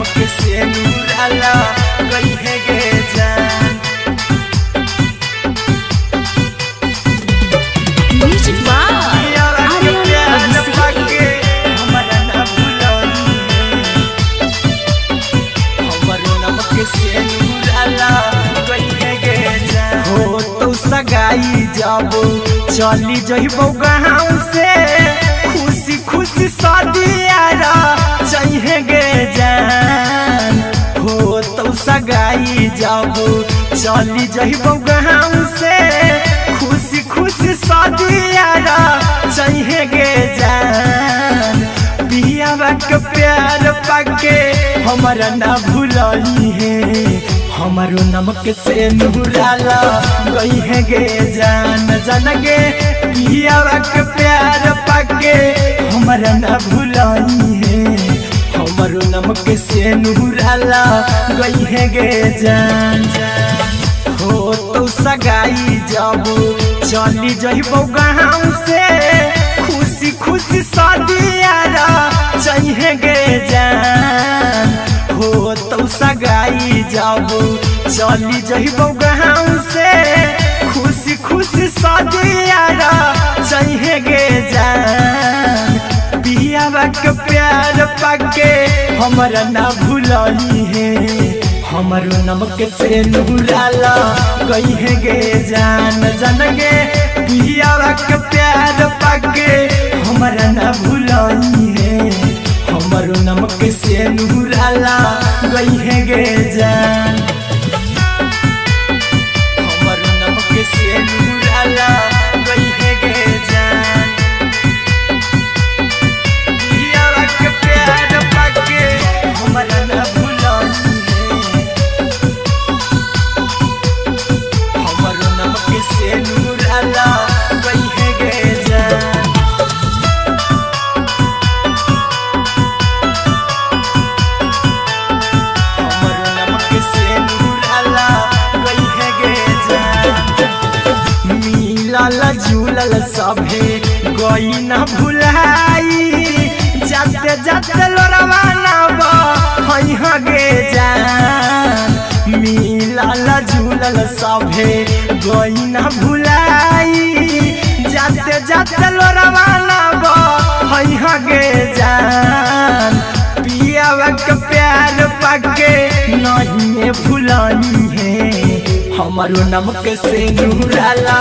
नमक से नूराला गई है गे जान। हो तो सगाई जाबो चली जइबो गाँव से खुशी खुशी शादियारा चाहिए गे जान। हो तो सगाई जाबो चली जइबो गाँव से खुशी खुशी शादियारा चाहिए गे जान। बियावा के प्यार पाके हमारा ना भूलई है हमारो नमक से नूराला गई है गे जान। जान गे बियावा के प्यार पाके हमारा ना भूलई है हमारो नमक से नूराला गई है गे जान। हो तो सगाई जाबो चली जइबो गाँव से खुशी खुशी शादियारा चाहिए गे जान। हो तो सगाई जाबो चली जइबो गाँव से खुशी खुशी शादियारा चाहिए गे जान। बियावा के प्यार पाके हमारा ना भूलई है हमारो नमक से नूराला गई है गे जान। जान गे बियावा के प्यार पाके हमारा ना भूलई है हमारो नमक से नूराला गई है गे जान। हमारो नमक से नूराला गई है गे जान। बियावा के प्यार पाके हमारा ना भूलई है हमारो नमक से नूराला गई है गे जान। मिलल झूलल सभे गई न भुलाई जाते जाते लोरवा ना गे जान। मिलल झूलल सभे गई न भुलाई जाते जाते लोरवा ना गे जान। पियावा के प्यार पाके नहीं भुलई है हमारो नमक से नूराला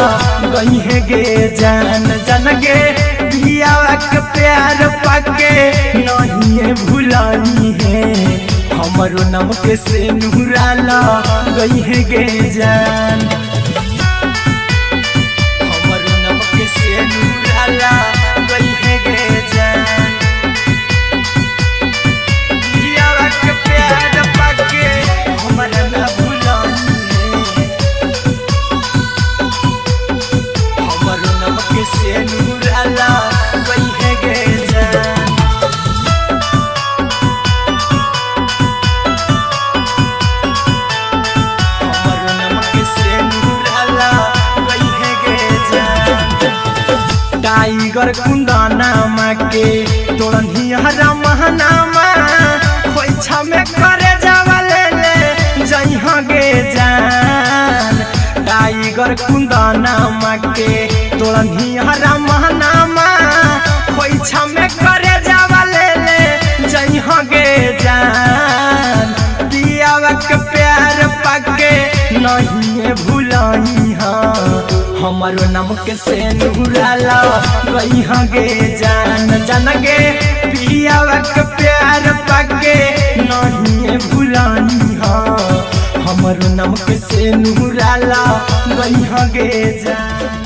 गई है गे जान। जान गे पियावा के प्यार पाके नहीं भुलई है हमारो नमक से नूराला गई है गे जान। हमारो नमक से नूराला गई है गे जान। पियावा के प्यार पाके हमारा ना से नूराला गई है गे जान। हमारो नमक से नूराला गई है गे जान। टाइगर कुंदनामा के तोड़नी हरा महनामा खोइछा में करे जावले ले जइहा गे जान। टाइगर कुंदनामा के तोड़नी हरा महनामा खोइछा में करे जावले ले जइहा गे जान। पियावा के प्यार पाके नहीं भुलई हमारो नमक से नूराला गई है गे जान। जान गे पियावा के प्यार पाके नहीं भुलई हमारो नमक से नूराला गई है गे जान।